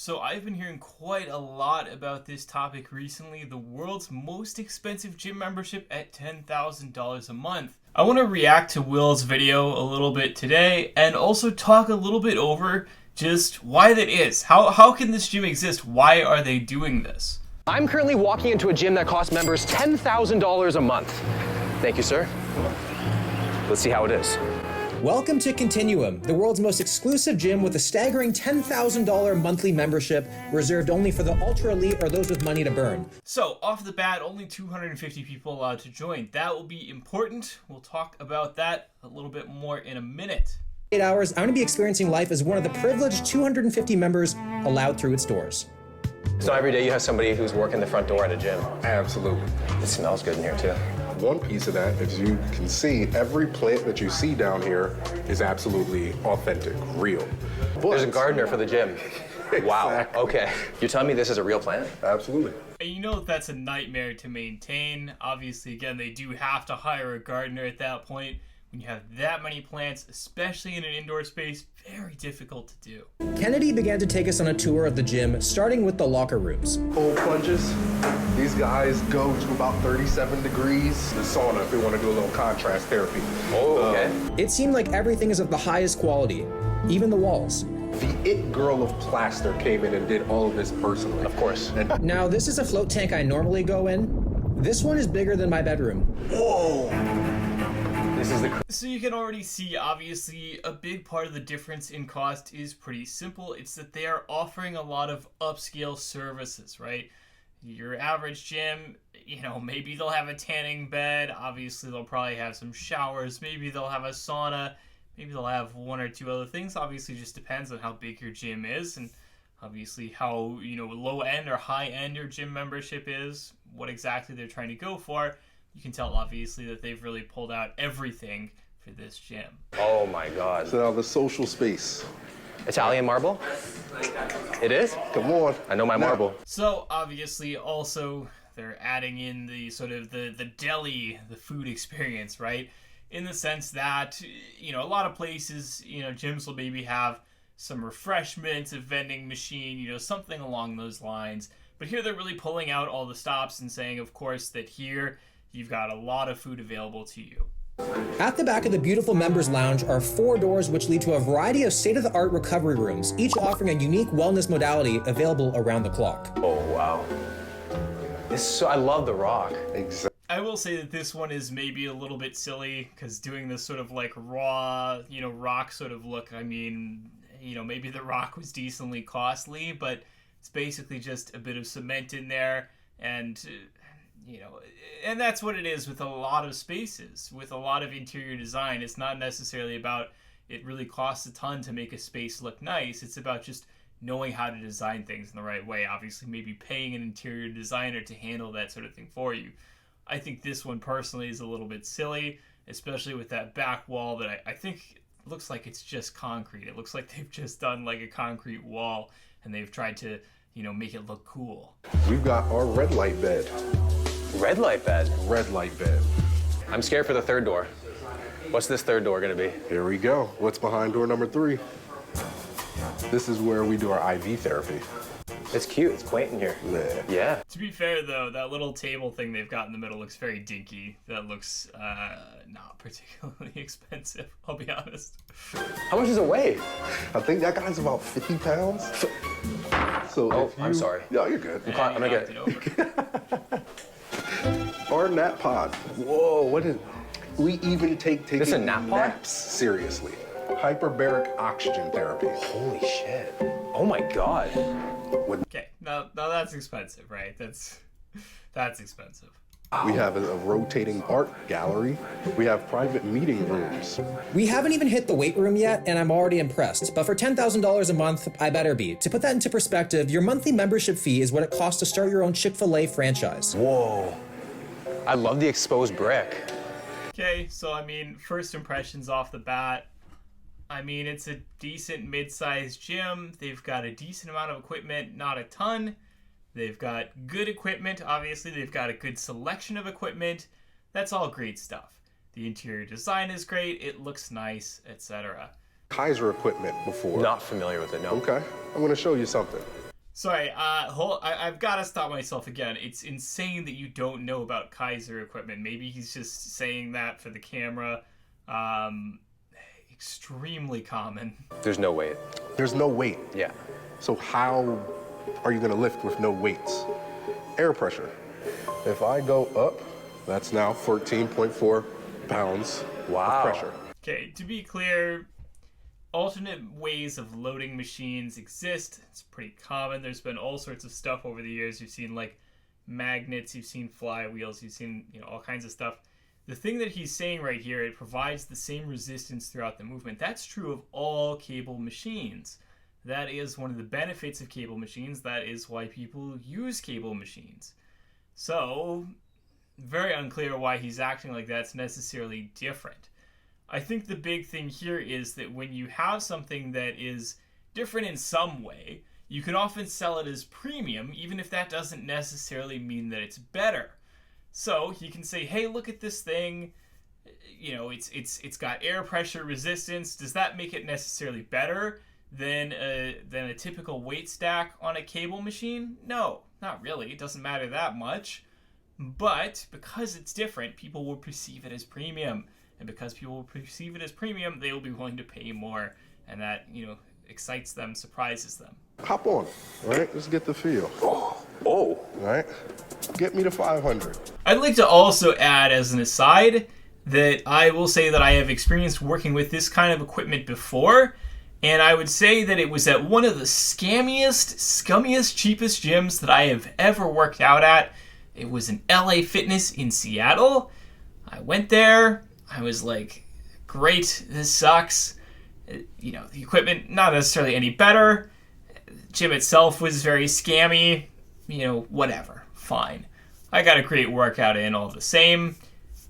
So I've been hearing quite a lot about this topic recently, the world's most expensive gym membership at $10,000 a month. I want to react to Will's video a little bit today and also talk a little bit over just why that is. How can this gym exist? Why are they doing this? I'm currently walking into a gym that costs members $10,000 a month. Thank you, sir. Let's see how it is. Welcome to Continuum, the world's most exclusive gym with a staggering $10,000 monthly membership reserved only for the ultra elite or those with money to burn. So, off the bat, only 250 people allowed to join. That will be important. We'll talk about that a little bit more in a minute. 8 hours, I'm going to be experiencing life as one of the privileged 250 members allowed through its doors. So every day you have somebody who's working the front door at a gym. Absolutely. It smells good in here too. One piece of that, as you can see, every plant that you see down here is absolutely authentic, real. But There's a gardener for the gym. Wow, Exactly. okay. You're telling me this is a real plant? Absolutely. And you know that's a nightmare to maintain. Obviously, again, they do have to hire a gardener at that point. When you have that many plants, especially in an indoor space, very difficult to do. Kennedy began to take us on a tour of the gym, starting with the locker rooms. Cold plunges. These guys go to about 37 degrees. The sauna, if they want to do a little contrast therapy. Oh, okay. It seemed like everything is of the highest quality, even the walls. The it girl of plaster came in and did all of this personally. Of course. And Now, this is a float tank I normally go in. This one is bigger than my bedroom. whoa! This is the So you can already see, obviously, a big part of the difference in cost is pretty simple. It's that they are offering a lot of upscale services, right? Your average gym, maybe they'll have a tanning bed. Obviously, they'll probably have some showers. Maybe they'll have a sauna. Maybe they'll have one or two other things. Obviously, it just depends on how big your gym is and obviously how, low end or high end your gym membership is, what exactly they're trying to go for. You can tell, obviously, that they've really pulled out everything for this gym. Oh my God. So now the social space. Italian marble? It is? Come on. I know my marble. So, obviously, also, they're adding in the sort of the deli, the food experience, right? In the sense that, a lot of places, gyms will maybe have some refreshments, a vending machine, something along those lines. But here they're really pulling out all the stops and saying, of course, that here you've got a lot of food available to you. At the back of the beautiful members lounge are 4 doors which lead to a variety of state-of-the-art recovery rooms, each offering a unique wellness modality available around the clock. Oh, wow. I love the rock. Exactly. I will say that this one is maybe a little bit silly because doing this sort of like raw, rock sort of look, I mean, maybe the rock was decently costly, but it's basically just a bit of cement in there and, and that's what it is with a lot of spaces, with a lot of interior design. It's not necessarily about it really costs a ton to make a space look nice. It's about just knowing how to design things in the right way. Obviously, maybe paying an interior designer to handle that sort of thing for you. I think this one personally is a little bit silly, especially with that back wall that I think looks like it's just concrete. It looks like they've just done like a concrete wall and they've tried to, make it look cool. We've got our red light bed. Red light bed. Red light bed. I'm scared for the third door. What's this third door gonna be? Here we go. What's behind door number 3? This is where we do our IV therapy. It's cute, it's quaint in here. Yeah. Yeah. To be fair, though, that little table thing they've got in the middle looks very dinky. That looks not particularly expensive, I'll be honest. How much does it weigh? I think that guy's about 50 pounds. So Oh, if you, I'm sorry. No, you're good. And I'm you gonna knocked get- it over. Our nap pod. Whoa, what is... We even take This is a nap pod? naps seriously. Hyperbaric oxygen therapy. Holy shit. Oh my God. Okay, now that's expensive, right? That's expensive. We have a rotating art gallery. We have private meeting rooms. We haven't even hit the weight room yet, and I'm already impressed. But for $10,000 a month, I better be. To put that into perspective, your monthly membership fee is what it costs to start your own Chick-fil-A franchise. Whoa. I love the exposed brick. Okay, so I mean, first impressions off the bat. I mean, it's a decent mid-sized gym. They've got a decent amount of equipment, not a ton. They've got good equipment. Obviously, they've got a good selection of equipment. That's all great stuff. The interior design is great. It looks nice, etc. Kaiser equipment before. Not familiar with it, no. Okay, I'm gonna show you something. Sorry, I've got to stop myself again. It's insane that you don't know about Kaiser equipment. Maybe he's just saying that for the camera. Extremely common. There's no weight. There's no weight. Yeah. So how are you going to lift with no weights? Air pressure. If I go up, that's now 14.4 pounds Wow. of pressure. Okay, to be clear, alternate ways of loading machines exist. It's pretty common. There's been all sorts of stuff over the years. You've seen like magnets, you've seen flywheels, you've seen, all kinds of stuff. The thing that he's saying right here, it provides the same resistance throughout the movement. That's true of all cable machines. That is one of the benefits of cable machines. That is why people use cable machines. So, very unclear why he's acting like that's necessarily different. I think the big thing here is that when you have something that is different in some way, you can often sell it as premium, even if that doesn't necessarily mean that it's better. So he can say, hey, look at this thing, it's got air pressure resistance. Does that make it necessarily better than a typical weight stack on a cable machine? No, not really. It doesn't matter that much. But because it's different, people will perceive it as premium. And because people will perceive it as premium, they will be willing to pay more. And that, excites them, surprises them. Hop on, all right? Let's get the feel. Oh. All right? Get me to 500. I'd like to also add as an aside that I will say that I have experienced working with this kind of equipment before, and I would say that it was at one of the scummiest, cheapest gyms that I have ever worked out at. It was an LA Fitness in Seattle. I went there. I was like, great, this sucks. The equipment, not necessarily any better. The gym itself was very scammy. Whatever, fine. I got a great workout in all the same.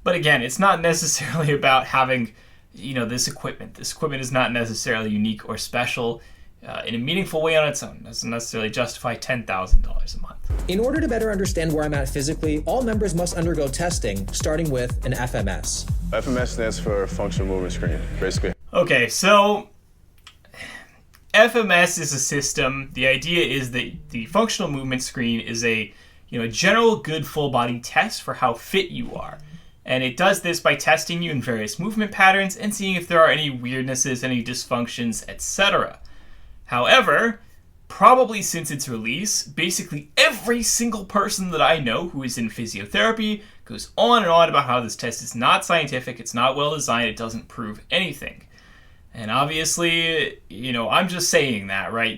But again, it's not necessarily about having, this equipment. This equipment is not necessarily unique or special in a meaningful way on its own. It doesn't necessarily justify $10,000 a month. In order to better understand where I'm at physically, all members must undergo testing, starting with an FMS. FMS stands for Functional Movement Screen, basically. Okay, so FMS is a system. The idea is that the functional movement screen is a general good full body test for how fit you are. And it does this by testing you in various movement patterns and seeing if there are any weirdnesses, any dysfunctions, etc. However, probably since its release, basically every single person that I know who is in physiotherapy goes on and on about how this test is not scientific, it's not well designed, it doesn't prove anything. And obviously, I'm just saying that, right?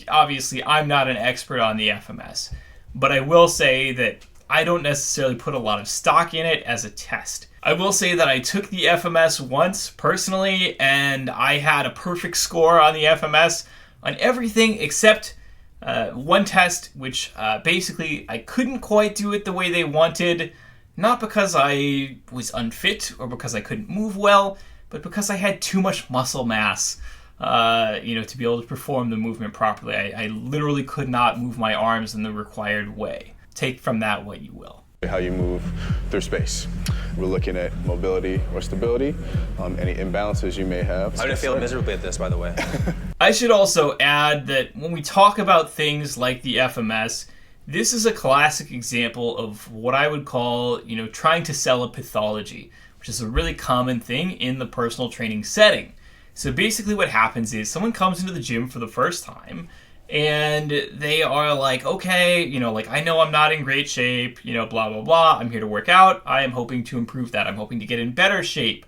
Obviously, I'm not an expert on the FMS. But I will say that I don't necessarily put a lot of stock in it as a test. I will say that I took the FMS once, personally, and I had a perfect score on the FMS on everything except one test, which basically I couldn't quite do it the way they wanted. Not because I was unfit or because I couldn't move well, but because I had too much muscle mass, to be able to perform the movement properly. I literally could not move my arms in the required way. Take from that what you will. How you move through space. We're looking at mobility or stability, any imbalances you may have. I'm gonna fail miserably at this, by the way. I should also add that when we talk about things like the FMS, this is a classic example of what I would call, trying to sell a pathology, which is a really common thing in the personal training setting. So basically what happens is someone comes into the gym for the first time and they are like, okay, I know I'm not in great shape, blah, blah, blah. I'm here to work out. I am hoping to improve that. I'm hoping to get in better shape.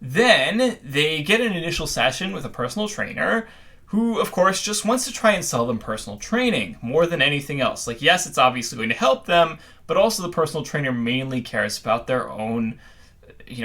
Then they get an initial session with a personal trainer who, of course, just wants to try and sell them personal training more than anything else. Yes, it's obviously going to help them, but also the personal trainer mainly cares about their own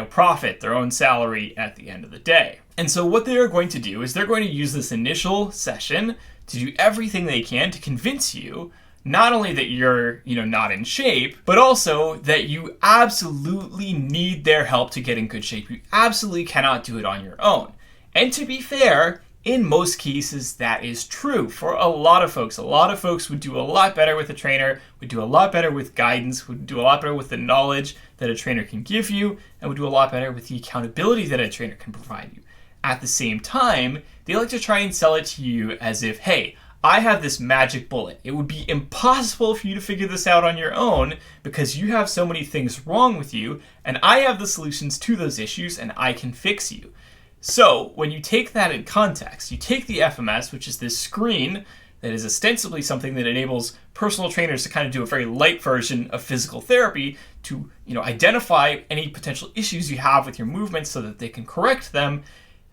profit, their own salary at the end of the day. And so what they are going to do is they're going to use this initial session to do everything they can to convince you not only that you're, not in shape, but also that you absolutely need their help to get in good shape. You absolutely cannot do it on your own. And to be fair, in most cases, that is true for a lot of folks. A lot of folks would do a lot better with a trainer, would do a lot better with guidance, would do a lot better with the knowledge that a trainer can give you, and would do a lot better with the accountability that a trainer can provide you. At the same time, they like to try and sell it to you as if, hey, I have this magic bullet. It would be impossible for you to figure this out on your own because you have so many things wrong with you, and I have the solutions to those issues, and I can fix you. So when you take that in context, you take the FMS, which is this screen that is ostensibly something that enables personal trainers to kind of do a very light version of physical therapy to, identify any potential issues you have with your movements so that they can correct them.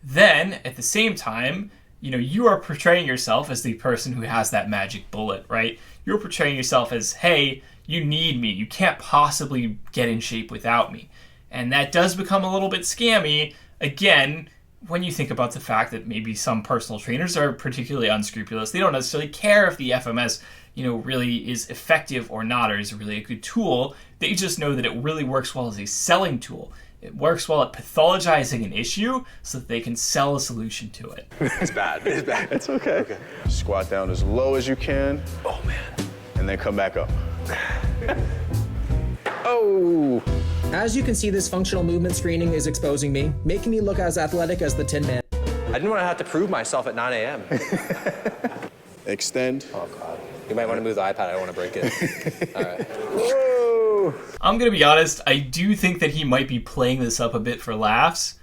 Then at the same time, you are portraying yourself as the person who has that magic bullet, right? You're portraying yourself as, hey, you need me. You can't possibly get in shape without me. And that does become a little bit scammy, again, when you think about the fact that maybe some personal trainers are particularly unscrupulous. They don't necessarily care if the FMS, really is effective or not, or is really a good tool. They just know that it really works well as a selling tool. It works well at pathologizing an issue so that they can sell a solution to it. It's bad. It's bad. It's okay. Squat down as low as you can. Oh, man. And then come back up. Oh! As you can see, this functional movement screening is exposing me, making me look as athletic as the Tin Man. I didn't want to have to prove myself at 9 a.m. Extend. Oh, God. You might want to move the iPad. I don't want to break it. All right. Whoa! I'm going to be honest, I do think that he might be playing this up a bit for laughs.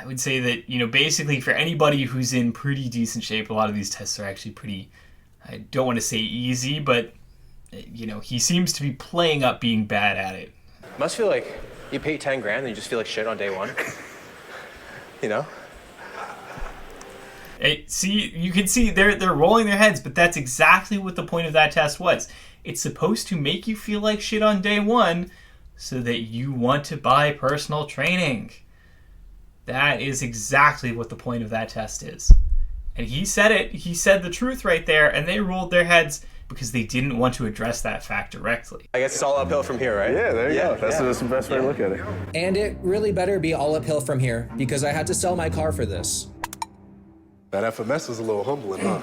I would say that, basically for anybody who's in pretty decent shape, a lot of these tests are actually pretty, I don't want to say easy, but, he seems to be playing up being bad at it. Must feel like you pay 10 grand and you just feel like shit on day one. See, you can see they're rolling their heads, but that's exactly what the point of that test was. It's supposed to make you feel like shit on day one so that you want to buy personal training. That is exactly what the point of that test is. And he said it. He said the truth right there, and they rolled their heads because they didn't want to address that fact directly. I guess it's all uphill from here, right? Yeah, there you go. That's the best way to look at it. And it really better be all uphill from here, because I had to sell my car for this. That FMS is a little humbling, huh?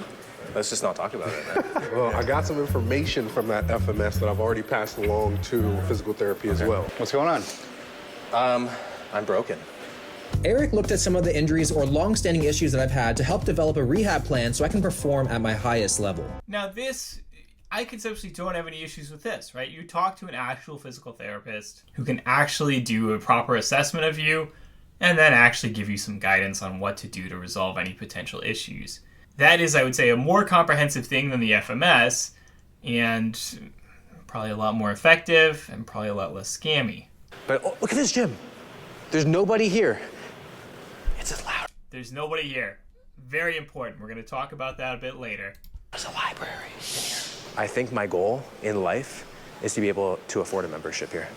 Let's just not talk about it, man. Well, I got some information from that FMS that I've already passed along to physical therapy as well. What's going on? I'm broken. Eric looked at some of the injuries or long-standing issues that I've had to help develop a rehab plan so I can perform at my highest level. Now I conceptually don't have any issues with this, right? You talk to an actual physical therapist who can actually do a proper assessment of you and then actually give you some guidance on what to do to resolve any potential issues. That is, I would say, a more comprehensive thing than the FMS, and probably a lot more effective and probably a lot less scammy. But look at this gym. There's nobody here. It's as loud. There's nobody here. Very important. We're going to talk about that a bit later. There's a library in here. I think my goal in life is to be able to afford a membership here.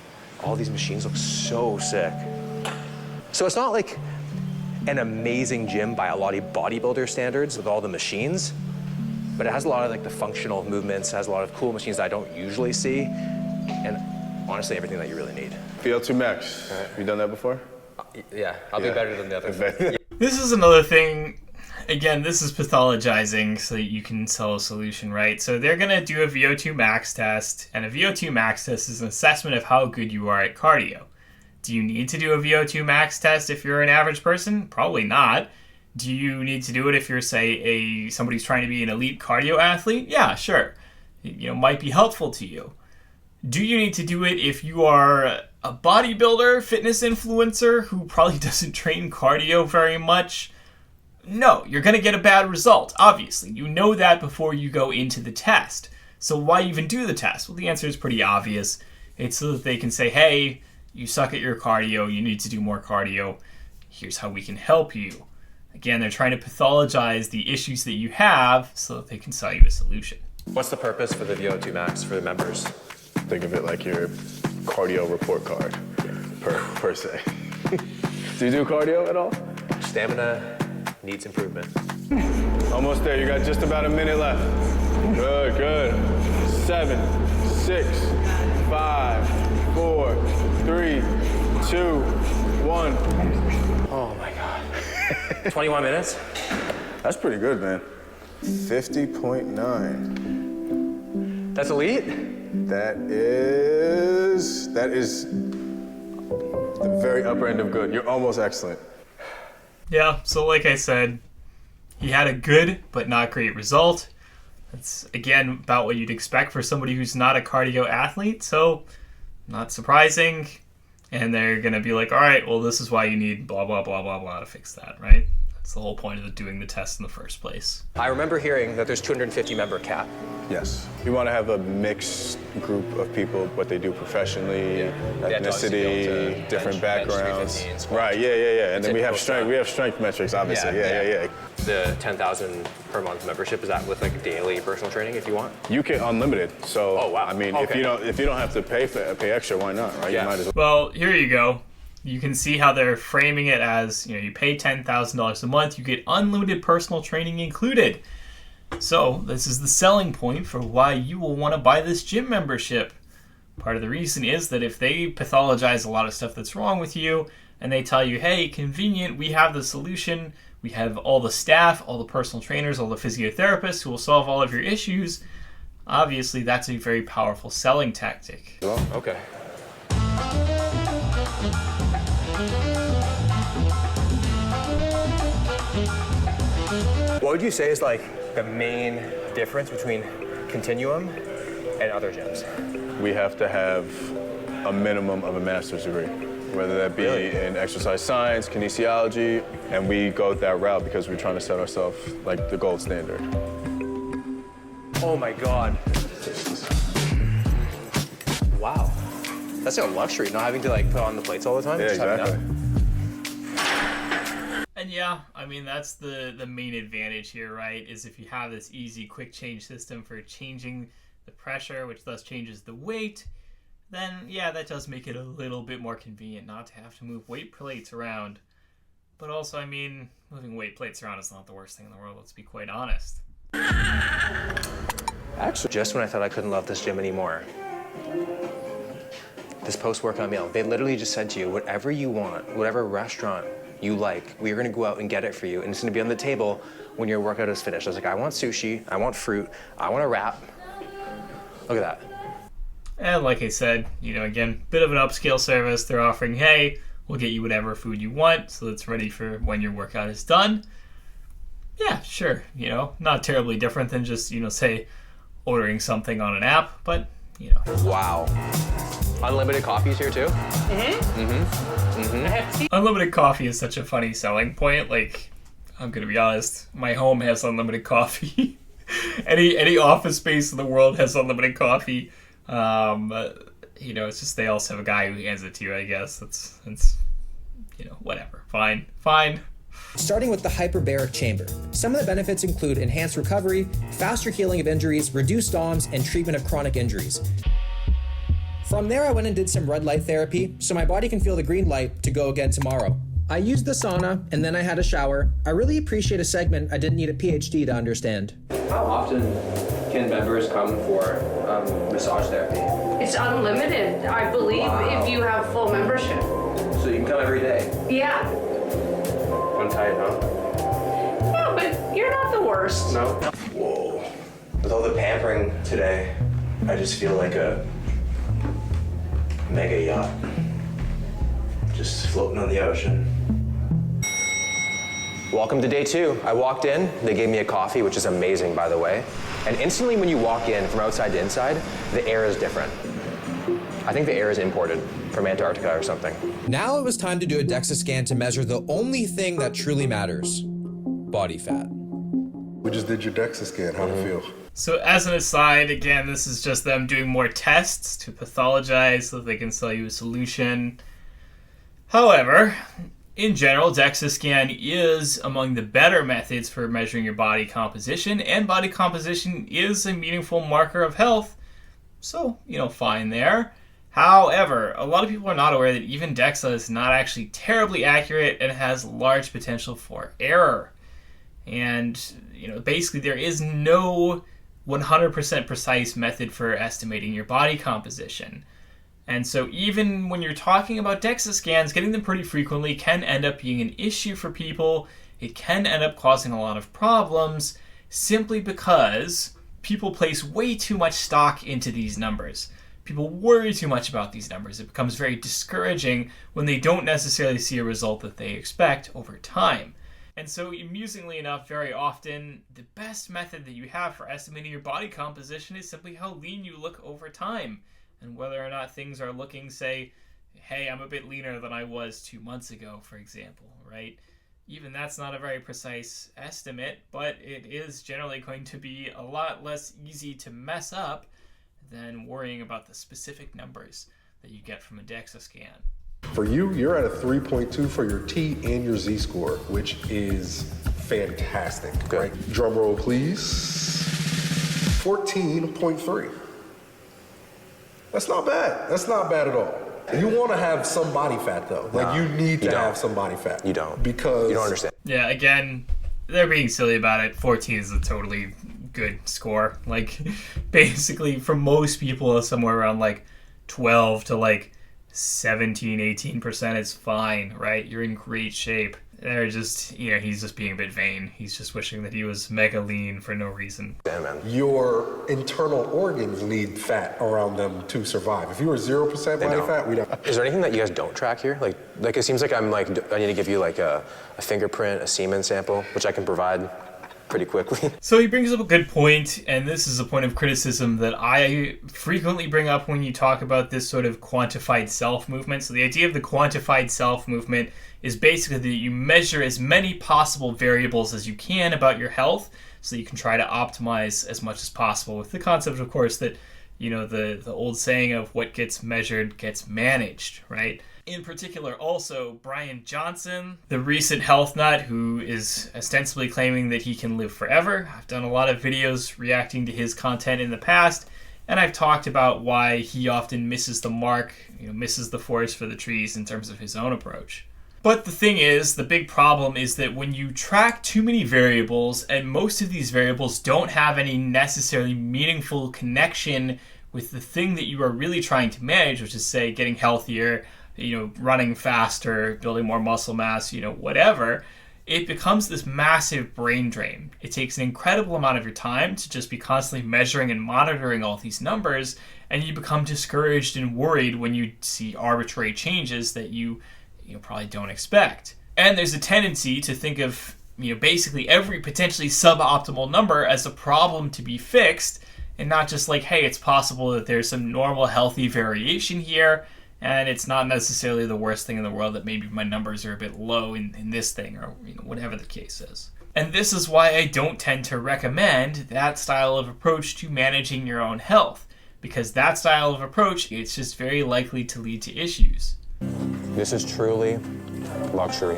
All these machines look so sick. So it's not like an amazing gym by a lot of bodybuilder standards with all the machines, but it has a lot of the functional movements, has a lot of cool machines that I don't usually see, and honestly, everything that you really need. VO2 max. Have you done that before? Yeah, I'll be better than the other. This is another thing. Again, this is pathologizing so that you can sell a solution, right? So they're going to do a VO2 max test, and a VO2 max test is an assessment of how good you are at cardio. Do you need to do a VO2 max test if you're an average person? Probably not. Do you need to do it if you're, say, somebody who's trying to be an elite cardio athlete? Yeah, sure. It might be helpful to you. Do you need to do it if you are a bodybuilder, fitness influencer who probably doesn't train cardio very much? No, you're going to get a bad result, obviously. You know that before you go into the test. So why even do the test? Well, the answer is pretty obvious. It's so that they can say, hey, you suck at your cardio, you need to do more cardio. Here's how we can help you. Again, they're trying to pathologize the issues that you have so that they can sell you a solution. What's the purpose for the VO2 max for the members? Think of it like your cardio report card, per se. Do you do cardio at all? Stamina needs improvement. Almost there. You got just about a minute left. Good, good. 7, 6, 5, 4, 3, 2, 1. Oh my God. 21 minutes? That's pretty good, man. 50.9. That's elite? That is the very upper end of good. You're almost excellent. Yeah, so like I said, He had a good but not great result. That's, again, about what you'd expect for somebody who's not a cardio athlete, so not surprising. And they're going to be like, all right, well, this is why you need blah, blah, blah, blah, blah to fix that, right? That's the whole point of doing the test in the first place. I remember hearing that there's 250 member cap. Yes. You want to have a mixed group of people, what they do professionally, ethnicity, different backgrounds. Right, yeah. And then we have strength metrics, obviously. Yeah. The 10,000 per month membership, is that with like daily personal training if you want? You can unlimited. So oh, wow. I mean, okay. if you don't have to pay extra, why not, right? Yeah. You might as well. Well, here you go. You can see how they're framing it as, you pay $10,000 a month, you get unlimited personal training included. So this is the selling point for why you will want to buy this gym membership. Part of the reason is that if they pathologize a lot of stuff that's wrong with you and they tell you, hey, convenient, we have the solution, we have all the staff, all the personal trainers, all the physiotherapists who will solve all of your issues, obviously that's a very powerful selling tactic. Well, okay. What would you say is like the main difference between Continuum and other gyms? We have to have a minimum of a master's degree, whether that be in exercise science, kinesiology, and we go that route because we're trying to set ourselves like the gold standard. Oh my God. Wow. That's a luxury, not having to like put on the plates all the time. Yeah, exactly. And yeah, I mean, that's the main advantage here, right? Is if you have this easy, quick change system for changing the pressure, which thus changes the weight, then yeah, that does make it a little bit more convenient not to have to move weight plates around. But also, I mean, moving weight plates around is not the worst thing in the world, let's be quite honest. Actually, just when I thought I couldn't love this gym anymore, this post-workout meal, they literally just said to you, whatever you want, whatever restaurant you like, we're gonna go out and get it for you, and it's gonna be on the table when your workout is finished. I was like, I want sushi, I want fruit, I want a wrap. Look at that. And like I said, again, bit of an upscale service. They're offering, hey, we'll get you whatever food you want, so it's ready for when your workout is done. Yeah, sure, not terribly different than just, say, ordering something on an app, but, Wow. Unlimited coffees here too? Unlimited coffee is such a funny selling point. Like, I'm gonna be honest, my home has unlimited coffee. any office space in the world has unlimited coffee. It's just they also have a guy who hands it to you, I guess. It's whatever. Fine. Starting with the hyperbaric chamber. Some of the benefits include enhanced recovery, faster healing of injuries, reduced DOMs, and treatment of chronic injuries. From there, I went and did some red light therapy, so my body can feel the green light to go again tomorrow. I used the sauna, and then I had a shower. I really appreciate a segment I didn't need a PhD to understand. How often can members come for massage therapy? It's unlimited, I believe, if you have full membership. So you can come every day? Yeah. Untied, huh? Yeah, but you're not the worst. No? Whoa. With all the pampering today, I just feel like a mega yacht. Just floating on the ocean. Welcome to day 2. I walked in, they gave me a coffee, which is amazing, by the way. And instantly when you walk in from outside to inside, the air is different. I think the air is imported from Antarctica or something. Now it was time to do a DEXA scan to measure the only thing that truly matters, body fat. We just did your DEXA scan. How'd it feel? So as an aside, again, this is just them doing more tests to pathologize so that they can sell you a solution. However, in general, DEXA scan is among the better methods for measuring your body composition, and body composition is a meaningful marker of health. So, fine there. However, a lot of people are not aware that even DEXA is not actually terribly accurate and has large potential for error. And, basically there is no 100% precise method for estimating your body composition. And so even when you're talking about DEXA scans, getting them pretty frequently can end up being an issue for people. It can end up causing a lot of problems simply because people place way too much stock into these numbers. People worry too much about these numbers. It becomes very discouraging when they don't necessarily see a result that they expect over time. And so, amusingly enough, very often, the best method that you have for estimating your body composition is simply how lean you look over time, and whether or not things are looking, say, hey, I'm a bit leaner than I was 2 months ago, for example, right? Even that's not a very precise estimate, but it is generally going to be a lot less easy to mess up than worrying about the specific numbers that you get from a DEXA scan. For you, you're at a 3.2 for your T and your Z score, which is fantastic. Good. Right? Drum roll, please. 14.3. That's not bad. That's not bad at all. You want to have some body fat, though. Like, you need to have some body fat. You don't. Because... You don't understand. Yeah, again, they're being silly about it. 14 is a totally good score. Like, basically, for most people, it's somewhere around, like, 12 to, like, 17, 18% is fine, right? You're in great shape. They're just, he's just being a bit vain. He's just wishing that he was mega lean for no reason. Damn, man. Your internal organs need fat around them to survive. If you were 0% body fat, we'd have... Is there anything that you guys don't track here? Like it seems like I need to give you like a fingerprint, a semen sample, which I can provide pretty quickly. So he brings up a good point, and this is a point of criticism that I frequently bring up when you talk about this sort of quantified self movement. So the idea of the quantified self movement is basically that you measure as many possible variables as you can about your health so that you can try to optimize as much as possible, with the concept, of course, that, the old saying of what gets measured gets managed, right? In particular, also, Brian Johnson, the recent health nut who is ostensibly claiming that he can live forever. I've done a lot of videos reacting to his content in the past, and I've talked about why he often misses the mark, misses the forest for the trees in terms of his own approach. But the thing is, the big problem is that when you track too many variables, and most of these variables don't have any necessarily meaningful connection with the thing that you are really trying to manage, which is, say, getting healthier, running faster, building more muscle mass, whatever, it becomes this massive brain drain. It takes an incredible amount of your time to just be constantly measuring and monitoring all these numbers, and you become discouraged and worried when you see arbitrary changes that you probably don't expect. And there's a tendency to think of, basically every potentially suboptimal number as a problem to be fixed, and not just like, hey, it's possible that there's some normal healthy variation here, and it's not necessarily the worst thing in the world that maybe my numbers are a bit low in this thing, or whatever the case is. And this is why I don't tend to recommend that style of approach to managing your own health, because that style of approach, it's just very likely to lead to issues. This is truly luxury.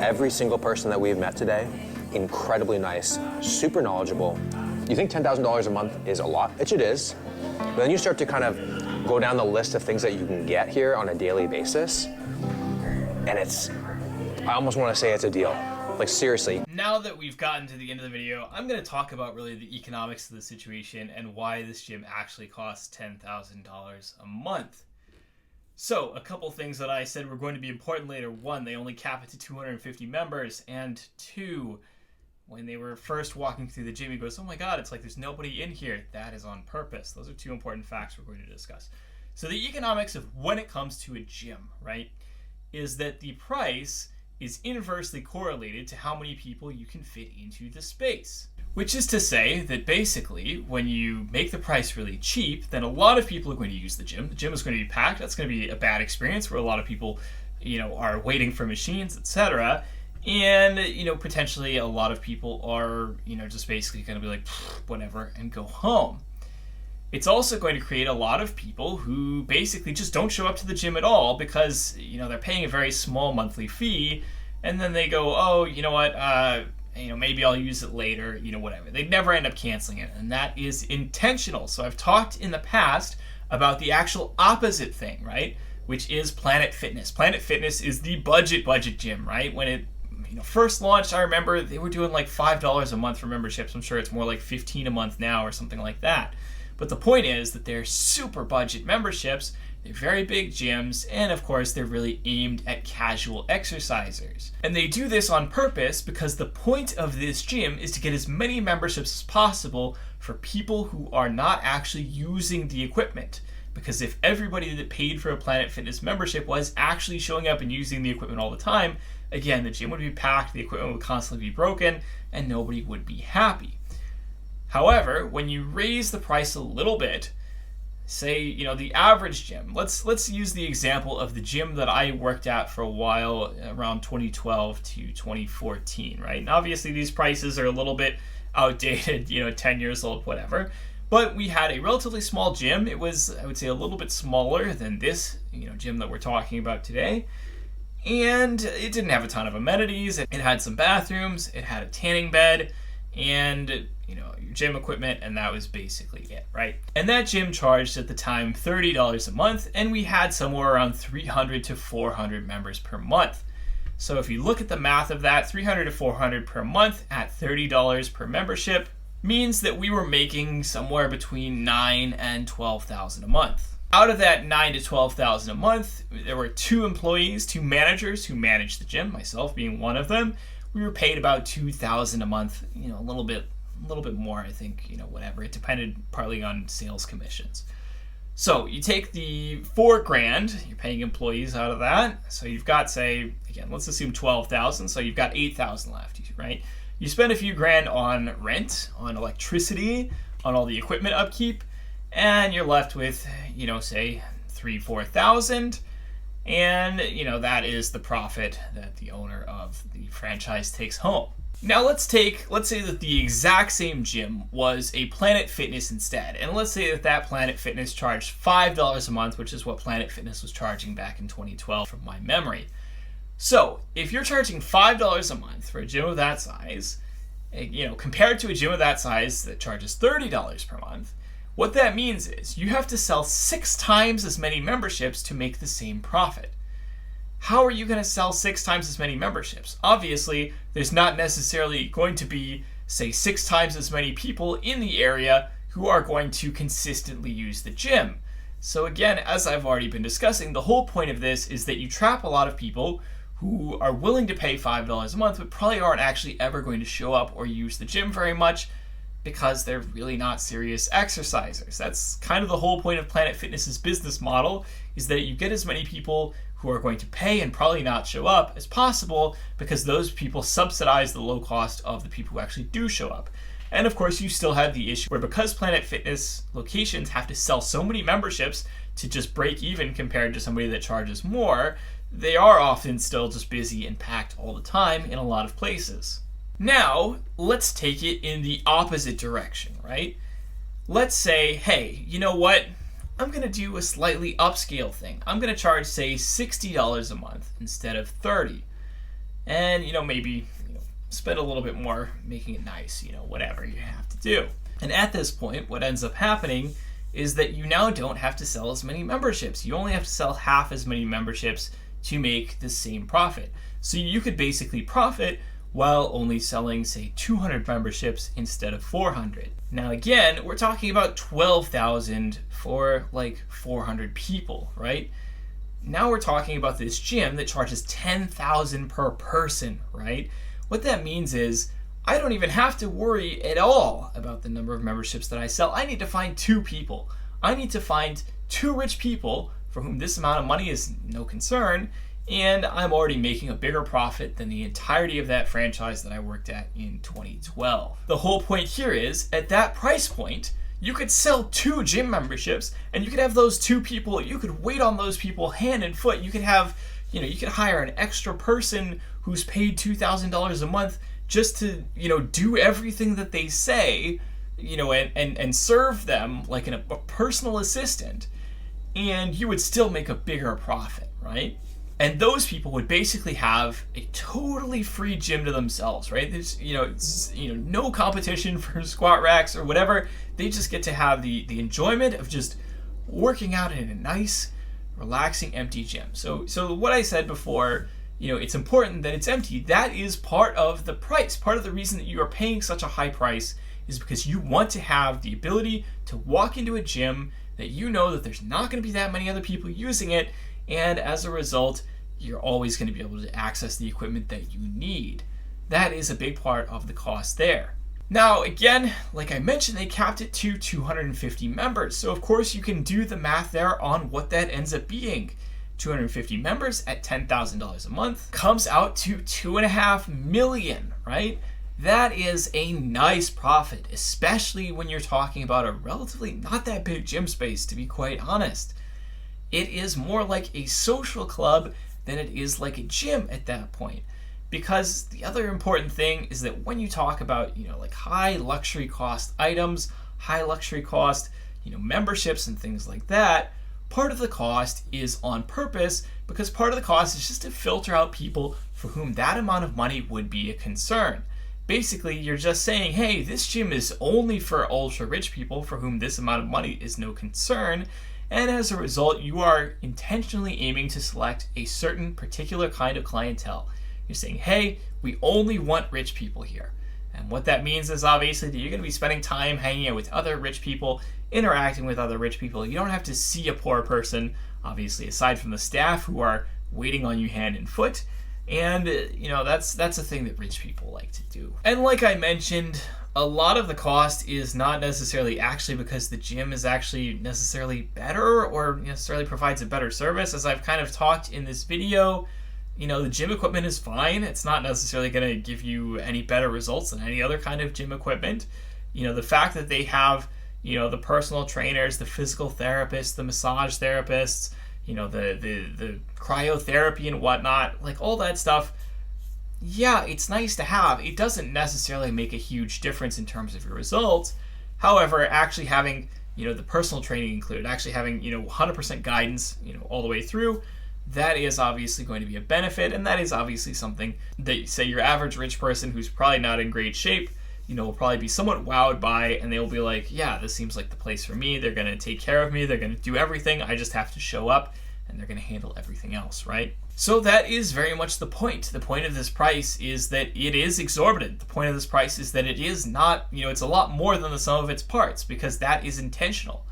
Every single person that we've met today, incredibly nice, super knowledgeable. You think $10,000 a month is a lot, which it is, but then you start to kind of go down the list of things that you can get here on a daily basis, and I almost want to say it's a deal. Like, seriously. Now that we've gotten to the end of the video, I'm going to talk about really the economics of the situation and why this gym actually costs $10,000 a month. So, a couple things that I said were going to be important later. One, they only cap it to 250 members. And two, when they were first walking through the gym, he goes, oh my god, it's like there's nobody in here. That is on purpose. Those are two important facts we're going to discuss. So the economics of when it comes to a gym, right, is that the price is inversely correlated to how many people you can fit into the space. Which is to say that basically, when you make the price really cheap, then a lot of people are going to use the gym. The gym is going to be packed. That's going to be a bad experience where a lot of people, are waiting for machines, etc. And, potentially a lot of people are, just basically going to be like, whatever, and go home. It's also going to create a lot of people who basically just don't show up to the gym at all because, they're paying a very small monthly fee, and then they go, oh, you know what, maybe I'll use it later, whatever. They never end up canceling it, and that is intentional. So I've talked in the past about the actual opposite thing, right, which is Planet Fitness. Planet Fitness is the budget gym, right? When it first launched, I remember they were doing like $5 a month for memberships. I'm sure it's more like $15 a month now or something like that. But the point is that they're super budget memberships, they're very big gyms, and of course they're really aimed at casual exercisers. And they do this on purpose because the point of this gym is to get as many memberships as possible for people who are not actually using the equipment. Because if everybody that paid for a Planet Fitness membership was actually showing up and using the equipment all the time, again, the gym would be packed, the equipment would constantly be broken, and nobody would be happy. However, when you raise the price a little bit, say, the average gym, let's use the example of the gym that I worked at for a while, around 2012 to 2014, right? And obviously these prices are a little bit outdated, 10 years old, whatever. But we had a relatively small gym. It was, I would say, a little bit smaller than this, gym that we're talking about today. And it didn't have a ton of amenities. It had some bathrooms, it had a tanning bed, and your gym equipment, and that was basically it, right? And that gym charged at the time $30 a month, and we had somewhere around 300 to 400 members per month. So if you look at the math of that, 300 to 400 per month at $30 per membership means that we were making somewhere between $9,000 and $12,000 a month. Out of that $9,000 to $12,000 a month, there were 2 employees, 2 managers who managed the gym, myself being one of them. We were paid about $2,000 a month, a little bit more, I think, whatever. It depended partly on sales commissions. So you take the $4,000 you're paying employees out of that. So you've got, say, again, let's assume $12,000. So you've got $8,000 left, right? You spend a few grand on rent, on electricity, on all the equipment upkeep, and you're left with, say $3,000, $4,000. And, that is the profit that the owner of the franchise takes home. Now let's say that the exact same gym was a Planet Fitness instead. And let's say that Planet Fitness charged $5 a month, which is what Planet Fitness was charging back in 2012 from my memory. So if you're charging $5 a month for a gym of that size, compared to a gym of that size that charges $30 per month, what that means is you have to sell 6 times as many memberships to make the same profit. How are you going to sell 6 times as many memberships? Obviously, there's not necessarily going to be, say, 6 times as many people in the area who are going to consistently use the gym. So again, as I've already been discussing, the whole point of this is that you trap a lot of people who are willing to pay $5 a month, but probably aren't actually ever going to show up or use the gym very much because they're really not serious exercisers. That's kind of the whole point of Planet Fitness's business model, is that you get as many people who are going to pay and probably not show up as possible, because those people subsidize the low cost of the people who actually do show up. And of course, you still have the issue where, because Planet Fitness locations have to sell so many memberships to just break even compared to somebody that charges more, they are often still just busy and packed all the time in a lot of places. Now, let's take it in the opposite direction, right? Let's say, hey, you know what? I'm going to do a slightly upscale thing. I'm going to charge, say, $60 a month instead of $30. And, maybe spend a little bit more making it nice, whatever you have to do. And at this point, what ends up happening is that you now don't have to sell as many memberships. You only have to sell half as many memberships to make the same profit. So you could basically profit while only selling, say, 200 memberships instead of 400. Now again, we're talking about $12,000 for like 400 people, right? Now we're talking about this gym that charges $10,000 per person, right? What that means is I don't even have to worry at all about the number of memberships that I sell. I need to find 2 people. I need to find 2 rich people for whom this amount of money is no concern, and I'm already making a bigger profit than the entirety of that franchise that I worked at in 2012. The whole point here is, at that price point, you could sell 2 gym memberships, and you could have those 2 people, you could wait on those people hand and foot. You could have, you could hire an extra person who's paid $2,000 a month just to, do everything that they say, and serve them like a personal assistant, and you would still make a bigger profit, right? And those people would basically have a totally free gym to themselves, right? There's, no competition for squat racks or whatever. They just get to have the enjoyment of just working out in a nice, relaxing, empty gym. So what I said before, it's important that it's empty. That is part of the price. Part of the reason that you are paying such a high price is because you want to have the ability to walk into a gym that that there's not going to be that many other people using it, and as a result, you're always going to be able to access the equipment that you need. That is a big part of the cost there. Now, again, like I mentioned, they capped it to 250 members. So of course you can do the math there on what that ends up being. 250 members at $10,000 a month comes out to $2.5 million, right? That is a nice profit, especially when you're talking about a relatively not that big gym space, to be quite honest. It is more like a social club than it is like a gym at that point. Because the other important thing is that when you talk about, like high luxury cost items, high luxury cost, memberships and things like that, part of the cost is on purpose, because part of the cost is just to filter out people for whom that amount of money would be a concern. Basically, you're just saying, hey, this gym is only for ultra rich people for whom this amount of money is no concern, and as a result, you are intentionally aiming to select a certain particular kind of clientele. You're saying, hey, we only want rich people here. And what that means is obviously that you're going to be spending time hanging out with other rich people, interacting with other rich people. You don't have to see a poor person, obviously, aside from the staff who are waiting on you hand and foot. And, that's a thing that rich people like to do. And like I mentioned, a lot of the cost is not necessarily actually because the gym is actually necessarily better or necessarily provides a better service. As I've kind of talked in this video, the gym equipment is fine. It's not necessarily going to give you any better results than any other kind of gym equipment. The fact that they have, the personal trainers, the physical therapists, the massage therapists, the cryotherapy and whatnot, like all that stuff, yeah, it's nice to have. It doesn't necessarily make a huge difference in terms of your results. However, actually having, the personal training included, actually having, 100% guidance, all the way through, that is obviously going to be a benefit, and that is obviously something that, say, your average rich person who's probably not in great shape, will probably be somewhat wowed by, and they'll be like, yeah, this seems like the place for me. They're going to take care of me. They're going to do everything. I just have to show up, and they're going to handle everything else, right? So that is very much the point. The point of this price is that it is exorbitant. The point of this price is that it is not, it's a lot more than the sum of its parts, because that is intentional.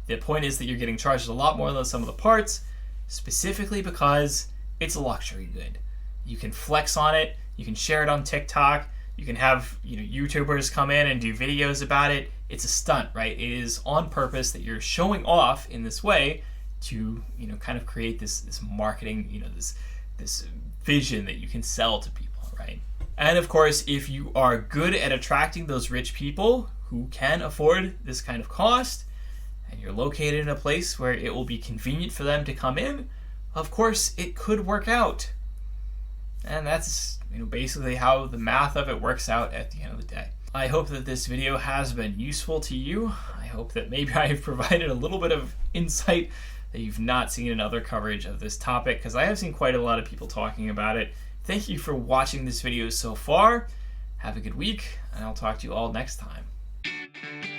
The point is that you're getting charged a lot more than the sum of the parts, specifically because it's a luxury good. You can flex on it. You can share it on TikTok. You can have YouTubers come in and do videos about it. It's a stunt, right? It is on purpose that you're showing off in this way to kind of create this marketing, this vision that you can sell to people, right? And of course, if you are good at attracting those rich people who can afford this kind of cost, and you're located in a place where it will be convenient for them to come in, of course it could work out. And that's basically how the math of it works out at the end of the day. I hope that this video has been useful to you. I hope that maybe I have provided a little bit of insight that you've not seen in other coverage of this topic, because I have seen quite a lot of people talking about it. Thank you for watching this video so far. Have a good week, and I'll talk to you all next time.